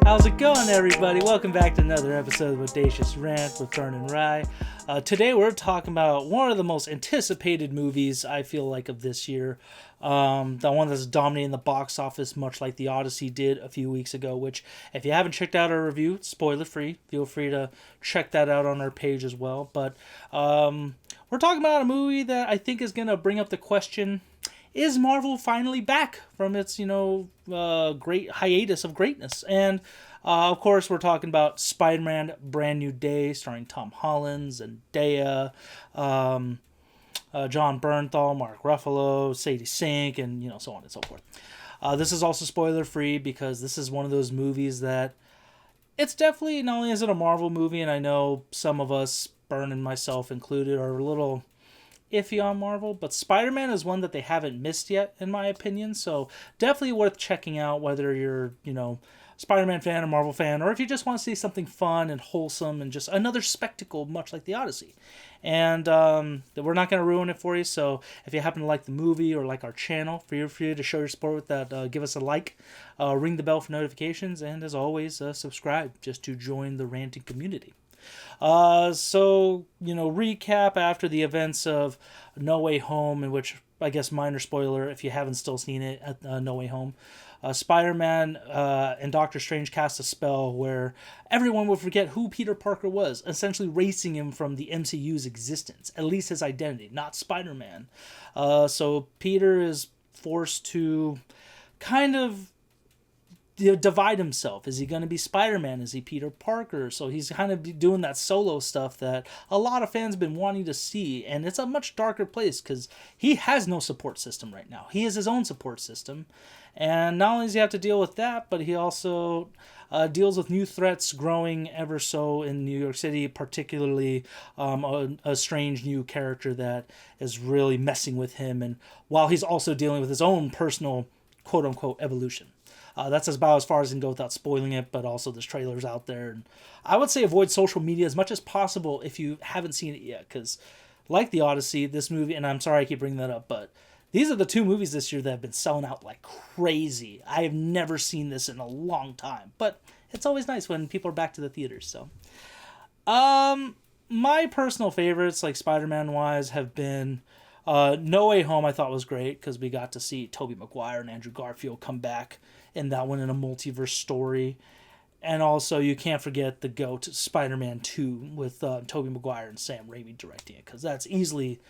How's it going, everybody? Welcome back to another episode of Bodacious Rant with Fern and Rye. Today we're talking about one of the most anticipated movies, I feel like, of this year. The one that's dominating the box office, much like The Odyssey did a few weeks ago, which, if you haven't checked out our review, spoiler-free. Feel free to check that out on our page as well. But we're talking about a movie that I think is going to bring up the question, is Marvel finally back from its, great hiatus of greatness? And, of course, we're talking about Spider-Man Brand New Day, starring Tom Holland, Zendaya, John Bernthal, Mark Ruffalo, Sadie Sink, and, so on and so forth. This is also spoiler-free because this is one of those movies that it's definitely, not only is it a Marvel movie, and I know some of us, Bern and myself included, are a little iffy on Marvel, but Spider-Man is one that they haven't missed yet, in my opinion, so definitely worth checking out, whether you're, Spider-Man fan or Marvel fan, or if you just want to see something fun and wholesome and just another spectacle, much like The Odyssey. And we're not going to ruin it for you, so if you happen to like the movie or like our channel, feel free to show your support with that. Give us a like, ring the bell for notifications, and as always, subscribe just to join the ranting community. Recap after the events of No Way Home, in which, I guess, minor spoiler if you haven't still seen it, at No Way Home. Spider-Man and Doctor Strange cast a spell where everyone would forget who Peter Parker was, essentially erasing him from the MCU's existence, at least his identity, not Spider-Man. So Peter is forced to kind of divide himself. Is he going to be Spider-Man? Is he Peter Parker? So he's kind of doing that solo stuff that a lot of fans have been wanting to see, and it's a much darker place because he has no support system right now. He has his own support system, and not only does he have to deal with that, but he also deals with new threats growing ever so in New York City, particularly a strange new character that is really messing with him, and while he's also dealing with his own personal quote-unquote evolution. That's about as far as I can go without spoiling it, but also there's trailers out there. And I would say avoid social media as much as possible if you haven't seen it yet, because like The Odyssey, this movie, and I'm sorry I keep bringing that up, but these are the two movies this year that have been selling out like crazy. I have never seen this in a long time, but it's always nice when people are back to the theaters. So, my personal favorites, like Spider-Man wise, have been No Way Home. I thought was great because we got to see Tobey Maguire and Andrew Garfield come back in that one in a multiverse story. And also, you can't forget the GOAT Spider-Man 2 with Tobey Maguire and Sam Raimi directing it, because that's easily,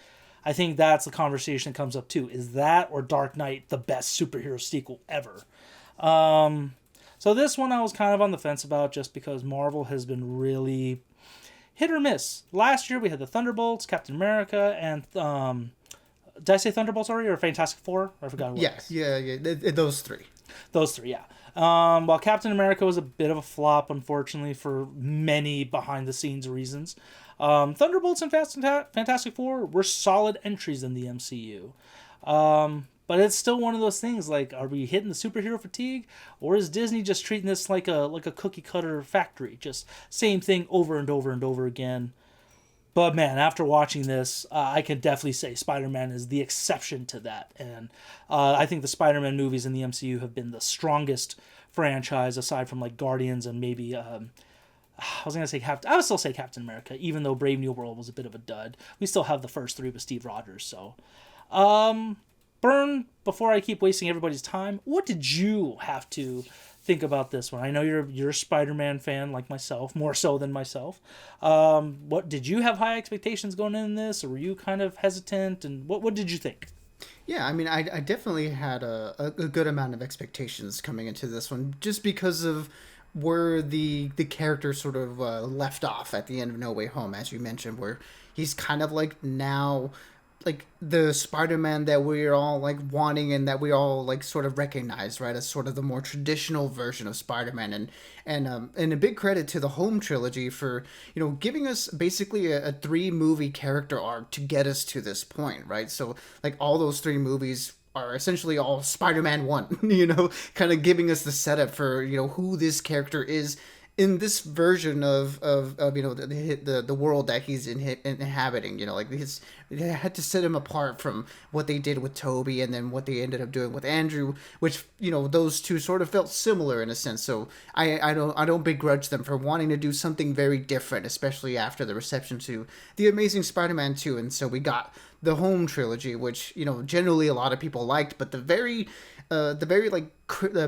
I think that's the conversation that comes up too. Is that or Dark Knight the best superhero sequel ever? So this one I was kind of on the fence about just because Marvel has been really hit or miss. Last year we had the Thunderbolts, Captain America, and did I say Thunderbolts already, or Fantastic Four? I forgot what it was. Yeah, those three. Those three, yeah. While Captain America was a bit of a flop, unfortunately, for many behind-the-scenes reasons, Thunderbolts and Fantastic Four were solid entries in the MCU. But it's still one of those things, like, are we hitting the superhero fatigue? Or is Disney just treating this like a cookie-cutter factory? Just same thing over and over and over again. But man, after watching this, I can definitely say Spider-Man is the exception to that. And I think the Spider-Man movies in the MCU have been the strongest franchise, aside from like Guardians and maybe, I would still say Captain America, even though Brave New World was a bit of a dud. We still have the first three with Steve Rogers. So, Bern, before I keep wasting everybody's time, what did you have to think about this one? I know you're a Spider-Man fan like myself, more so than myself. What did you have high expectations going in this, or were you kind of hesitant? And what did you think? Yeah, I mean, I definitely had a good amount of expectations coming into this one, just because of where the character sort of left off at the end of No Way Home, as you mentioned, where he's kind of like now like the Spider-Man that we're all like wanting and that we all like sort of recognize, right, as sort of the more traditional version of Spider-Man. And a big credit to the Home trilogy for, giving us basically a 3-movie character arc to get us to this point, right? So like all those 3 movies are essentially all Spider-Man 1, kind of giving us the setup for, who this character is in this version of the world that he's inhabiting, like they had to set him apart from what they did with Toby and then what they ended up doing with Andrew, which those two sort of felt similar in a sense. So I don't begrudge them for wanting to do something very different, especially after the reception to the Amazing Spider-Man 2. And so we got the Home trilogy, which generally a lot of people liked, but the very like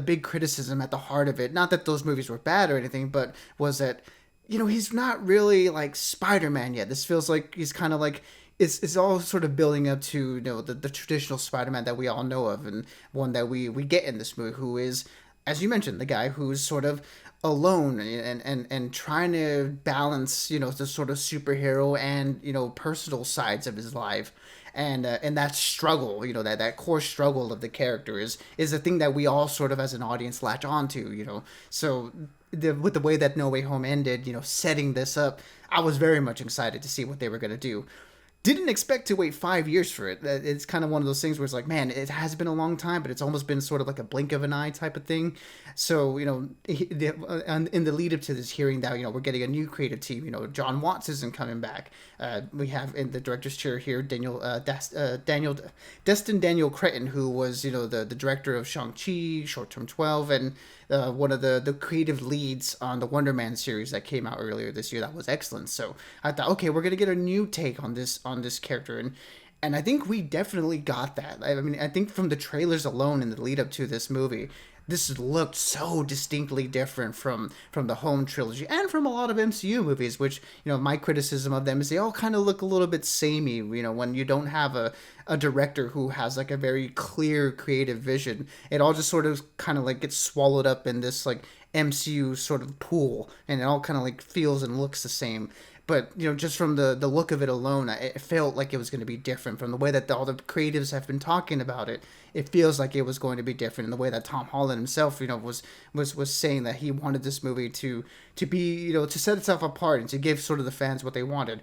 big criticism at the heart of it, not that those movies were bad or anything, but was that he's not really like Spider-Man yet. This feels like he's kind of like it's all sort of building up to the traditional Spider-Man that we all know of, and one that we get in this movie, who is, as you mentioned, the guy who's sort of alone and trying to balance the sort of superhero and personal sides of his life. And that struggle, that core struggle of the character is a thing that we all sort of as an audience latch onto, So with the way that No Way Home ended, setting this up, I was very much excited to see what they were going to do. Didn't expect to wait 5 years for it. It's kind of one of those things where it's like, man, it has been a long time, but it's almost been sort of like a blink of an eye type of thing. So, in the lead up to this hearing that, we're getting a new creative team. John Watts isn't coming back. We have in the director's chair here Destin Daniel Cretton, who was, the director of Shang-Chi, Short Term 12, and one of the creative leads on the Wonder Man series that came out earlier this year. That was excellent. So I thought, okay, we're gonna get a new take on this character, and I think we definitely got that. I mean, I think from the trailers alone in the lead up to this movie, this looked so distinctly different from the Home trilogy and from a lot of MCU movies, which, my criticism of them is they all kind of look a little bit samey, when you don't have a director who has like a very clear creative vision. It all just sort of kind of like gets swallowed up in this like MCU sort of pool, and it all kind of like feels and looks the same. But just from the look of it alone, it felt like it was going to be different. From the way that all the creatives have been talking about it, it feels like it was going to be different. And the way that Tom Holland himself, was saying that he wanted this movie to be, to set itself apart and to give sort of the fans what they wanted.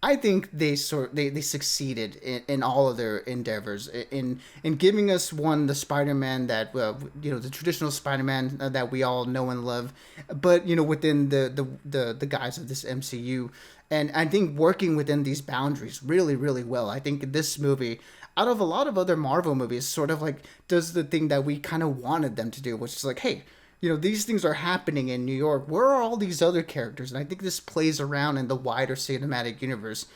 I think they succeeded in all of their endeavors in giving us the Spider-Man that the traditional Spider-Man that we all know and love, but within the guise of this MCU, and I think working within these boundaries really, really well. I think this movie, out of a lot of other Marvel movies, sort of like does the thing that we kind of wanted them to do, which is like, hey, these things are happening in New York. Where are all these other characters? And I think this plays around in the wider cinematic universe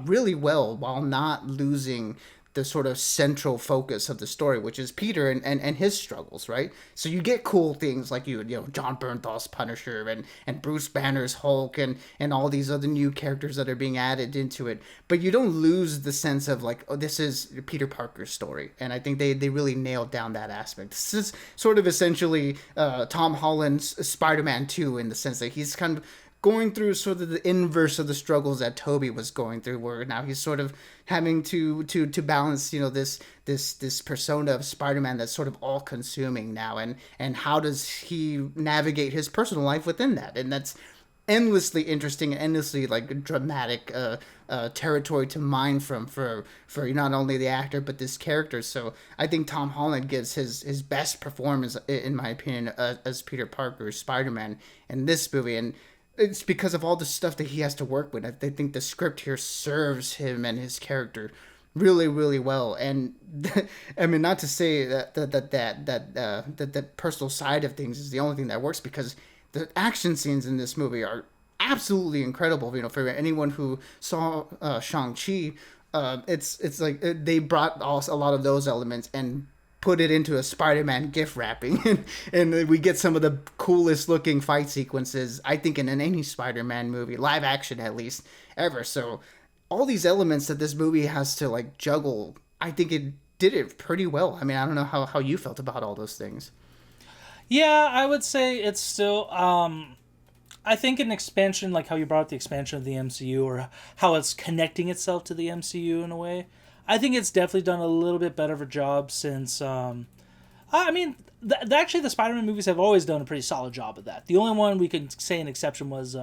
really well, while not losing the sort of central focus of the story, which is Peter and his struggles, right? So you get cool things like John Bernthal's Punisher and Bruce Banner's Hulk and all these other new characters that are being added into it, but you don't lose the sense of like, oh, this is Peter Parker's story. And I think they really nailed down that aspect. This is sort of essentially Tom Holland's Spider-Man 2, in the sense that he's kind of going through sort of the inverse of the struggles that Toby was going through, where now he's sort of having to balance this persona of Spider-Man that's sort of all consuming now, and how does he navigate his personal life within that. And that's endlessly interesting and endlessly like dramatic territory to mine from for not only the actor but this character. So I think Tom Holland gives his best performance, in my opinion, as Peter Parker, Spider-Man, in this movie. And it's because of all the stuff that he has to work with. I think the script here serves him and his character really, really well. And I mean, not to say that personal side of things is the only thing that works, because the action scenes in this movie are absolutely incredible. For anyone who saw Shang-Chi, it's like they brought a lot of those elements and put it into a Spider-Man gift wrapping, and we get some of the coolest looking fight sequences, I think, in any Spider-Man movie, live action at least, ever. So all these elements that this movie has to like juggle, I think it did it pretty well. I mean, I don't know how you felt about all those things. Yeah, I would say it's still. I think an expansion, like how you brought up the expansion of the MCU, or how it's connecting itself to the MCU in a way, I think it's definitely done a little bit better of a job since. I mean, actually, the Spider-Man movies have always done a pretty solid job of that. The only one we could say an exception was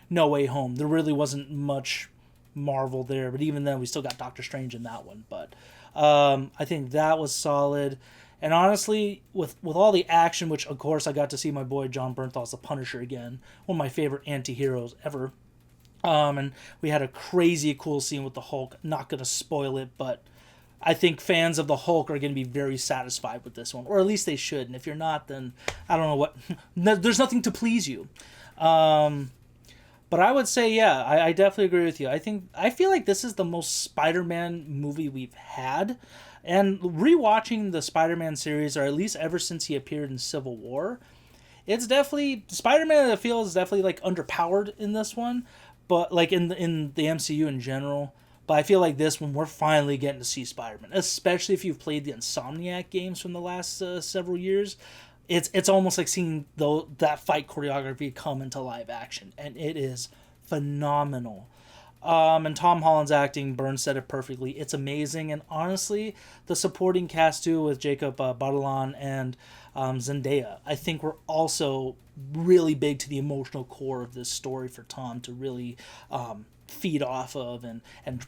No Way Home. There really wasn't much Marvel there, but even then, we still got Doctor Strange in that one. But I think that was solid. And honestly, with all the action, which of course I got to see my boy John Bernthal's the Punisher again, one of my favorite anti-heroes ever. And we had a crazy cool scene with the Hulk. Not gonna spoil it, but I think fans of the Hulk are going to be very satisfied with this one, or at least they should. And if you're not, then I don't know what. There's nothing to please you. But I would say, yeah, I definitely agree with you. I feel like this is the most Spider-Man movie we've had, and rewatching the Spider-Man series, or at least ever since he appeared in Civil War, it's definitely Spider-Man. I feel is definitely like underpowered in this one, but like in the MCU in general. But I feel like this one, we're finally getting to see Spider-Man, especially if you've played the Insomniac games from the last several years. It's almost like seeing that fight choreography come into live action, and it is phenomenal. And Tom Holland's acting, Burns said it perfectly. It's amazing, and honestly, the supporting cast too with Jacob Batalon and Zendaya, I think we're also really big to the emotional core of this story for Tom to really feed off of and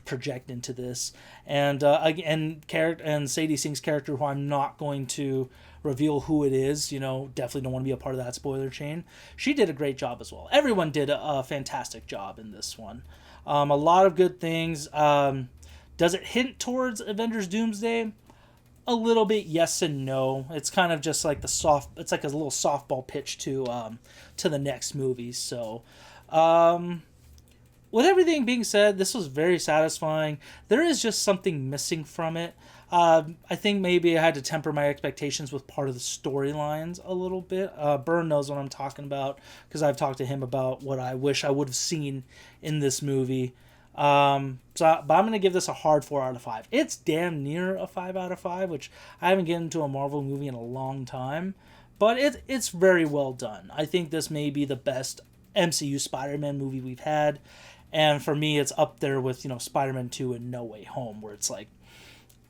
project into this. And Sadie Sink's character, who I'm not going to reveal who it is, definitely don't want to be a part of that spoiler chain. She did a great job as well. Everyone did a fantastic job in this one. A lot of good things. Does it hint towards Avengers Doomsday? A little bit, yes and no. It's kind of just like it's like a little softball pitch to the next movie. So, with everything being said, this was very satisfying. There is just something missing from it. I think maybe I had to temper my expectations with part of the storylines a little bit. Byrne knows what I'm talking about because I've talked to him about what I wish I would have seen in this movie. But I'm going to give this a hard 4 out of 5. It's damn near a 5 out of 5, which I haven't gotten into a Marvel movie in a long time. But it's very well done. I think this may be the best MCU Spider-Man movie we've had. And for me, it's up there with, Spider-Man 2 and No Way Home, where it's like,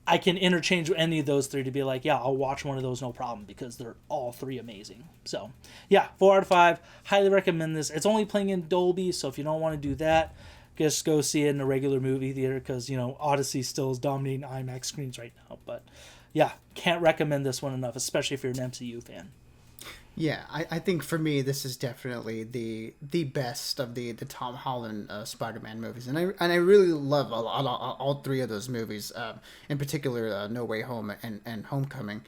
I can interchange any of those three to be like, yeah, I'll watch one of those, no problem, because they're all three amazing. So, yeah, 4 out of 5. Highly recommend this. It's only playing in Dolby, so if you don't want to do that, just go see it in a regular movie theater, because, Odyssey still is dominating IMAX screens right now. But, yeah, can't recommend this one enough, especially if you're an MCU fan. Yeah, I think for me this is definitely the best of the Tom Holland Spider-Man movies, and I really love all three of those movies, in particular No Way Home and Homecoming.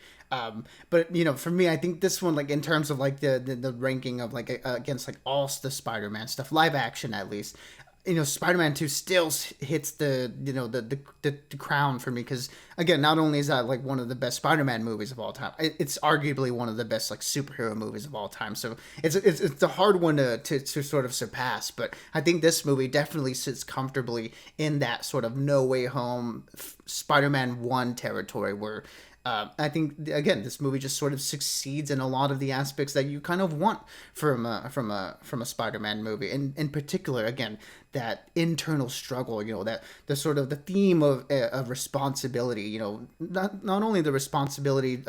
But for me, I think this one, like in terms of like the ranking of like against like all the Spider-Man stuff, live action at least, Spider-Man 2 still hits the crown for me, because again, not only is that like one of the best Spider-Man movies of all time, it's arguably one of the best like superhero movies of all time. So it's a hard one to sort of surpass, but I think this movie definitely sits comfortably in that sort of No Way Home Spider-Man 1 territory, where I think again this movie just sort of succeeds in a lot of the aspects that you kind of want from a Spider-Man movie, and in particular, again, that internal struggle, that the sort of the theme of responsibility, not only the responsibility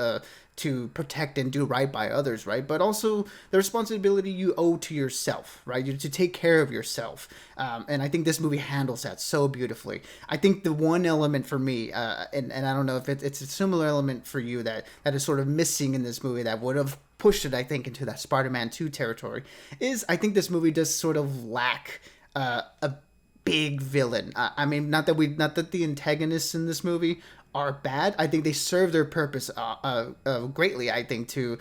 to protect and do right by others, right, but also the responsibility you owe to yourself, right, to take care of yourself, and I think this movie handles that so beautifully. I think the one element for me, and I don't know if it's a similar element for you that is sort of missing in this movie that would have pushed it, I think, into that Spider-Man 2 territory, is I think this movie does sort of lack a big villain. I mean, not that the antagonists in this movie are bad. I think they serve their purpose greatly. I think to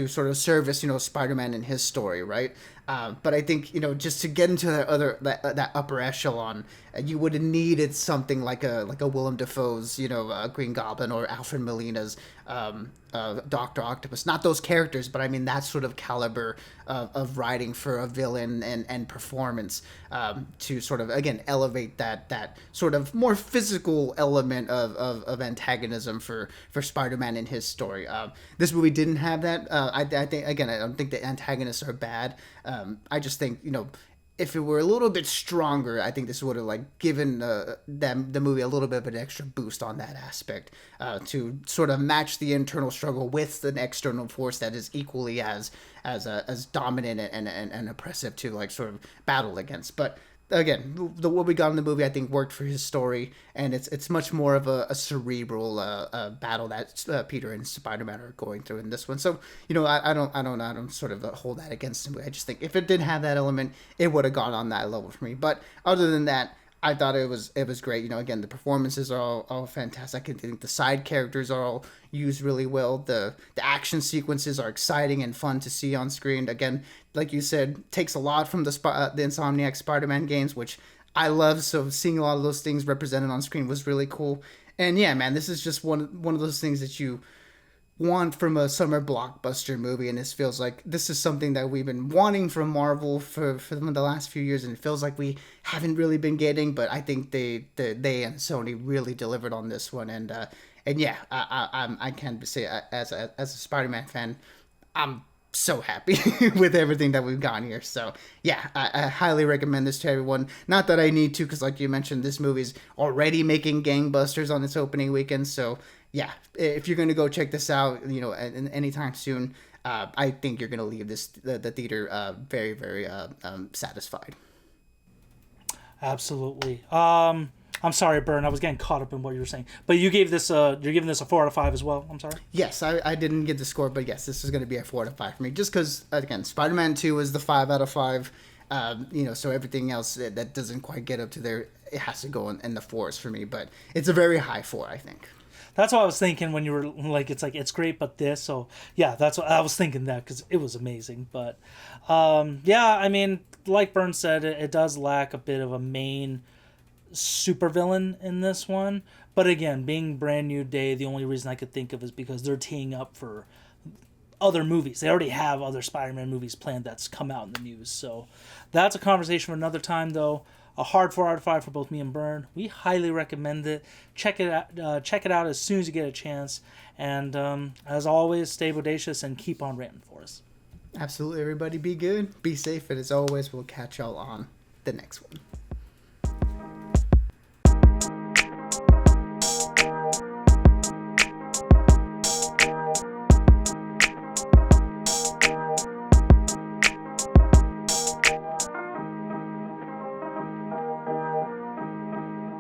sort of service Spider-Man and his story, right? But I think just to get into that upper echelon, you would have needed something like a Willem Dafoe's Green Goblin, or Alfred Molina's Doctor Octopus. Not those characters, but I mean that sort of caliber of writing for a villain and performance, to sort of again elevate that sort of more physical element of antagonism for Spider-Man in his story. This movie didn't have that. I think, again, I don't think the antagonists are bad. I just think if it were a little bit stronger, I think this would have like given the movie a little bit of an extra boost on that aspect, to sort of match the internal struggle with an external force that is equally as dominant and oppressive to like sort of battle against. But again, what we got in the movie, I think, worked for his story, and it's much more of a cerebral battle that Peter and Spider-Man are going through in this one. So I don't sort of hold that against him. I just think if it didn't have that element, it would have gone on that level for me. But other than that, I thought it was great. Again, the performances are all fantastic. I think the side characters are all used really well. The action sequences are exciting and fun to see on screen. Again, like you said, takes a lot from the Insomniac Spider-Man games, which I love. So seeing a lot of those things represented on screen was really cool. And yeah, man, this is just one of those things that you want from a summer blockbuster movie, and this feels like this is something that we've been wanting from Marvel for the last few years, and it feels like we haven't really been getting. But I think they and Sony really delivered on this one, and yeah, I can say as a Spider-Man fan, I'm so happy with everything that we've gotten here. So yeah, I highly recommend this to everyone. Not that I need to, because like you mentioned, this movie's already making gangbusters on its opening weekend. So yeah, if you're gonna go check this out, anytime soon, I think you're gonna leave the theater very very satisfied. Absolutely. I'm sorry, Bern. I was getting caught up in what you were saying. But you're giving this a 4 out of 5 as well. I'm sorry. Yes, I didn't get the score, but yes, this is going to be a 4 out of 5 for me. Just because, again, Spider-Man 2 is the 5 out of 5. So everything else that doesn't quite get up to there, it has to go in the 4s for me. But it's a very high 4, I think. That's what I was thinking when you were like, it's great, but this. So yeah, that's what I was thinking, that because it was amazing. But yeah, I mean, like Bern said, it does lack a bit of a main supervillain in this one. But again, being Brand New Day, the only reason I could think of is because they're teeing up for other movies. They already have other Spider-Man movies planned that's come out in the news. So that's a conversation for another time, though. A hard 4 out of 5 for both me and Bern. We highly recommend it. Check it out. Check it out as soon as you get a chance. And as always, stay bodacious and keep on ranting for us. Absolutely, everybody. Be good, be safe, and as always, we'll catch y'all on the next one.